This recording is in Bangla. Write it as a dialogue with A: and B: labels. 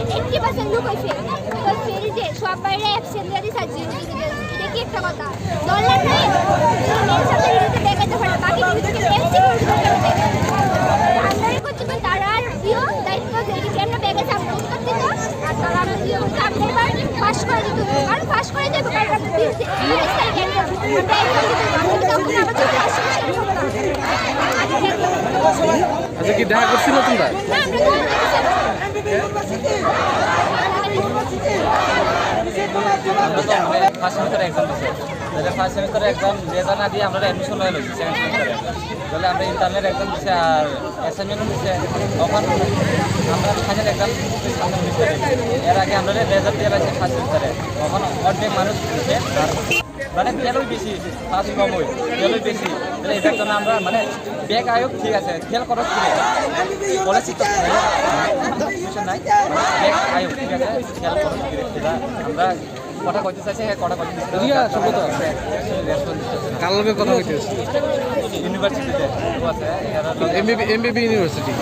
A: 80% লোক হইছে তো ফেরি যে সব বাইরে অ্যাবসেন্ট দিয়ে দিছে এটা কি একটা কথা ডলার নাই মেন সাথে দিতে দেখাতে পারে বাকি দিকে এমসি আমরা করতে পারি তারা আর দিও দায়িত্ব যে কেন ব্যাগে সামনে উত্তর দিত আর তারা আর দিও সামনে বার পাস করে দিত কারণ পাস করে যাবে কারণ আমরা দিছি
B: আচ্ছা কি দেখা করছিল তোমরা?
C: ফার্স্ট সেমিস্টারে এক্সাম দিচ্ছে তাহলে ফার্স্ট সেমিস্টারে এক্সাম রেজাল্ট না দিয়ে আমরা অ্যাডমিশন হয়ে গেছি সেকেন্ড সেমিস্টারে তাহলে আমরা ইন্টারনাল এক্সাম দিচ্ছে আর অ্যাসাইনমেন্টও দিচ্ছে তখন আমরা ফাইনাল এক্সাম সামনে সেমিস্টারে এর আগে আমরা রেজাল্ট দিয়ে গেছি ফার্স্ট সেমিস্টারে তখন অর্ধেক মানুষ দিচ্ছে আর মানে ফেলই বেশি পাস কম হয় ফেলই বেশি তাহলে এটার জন্য আমরা মানে ব্যাক আয়োগ ঠিক আছে ফেল খরচ করে বলেছি তো নাই ব্যাক আয়োগ ঠিক আছে ফেল খরচ করে এটা আমরা কথা কইতে চাইছে কথা কইতে
B: কার লগে কথা হইতেছে?
C: ইউনিভার্সিটিতে আছে
B: এমবিবি ইউনিভার্সিটি।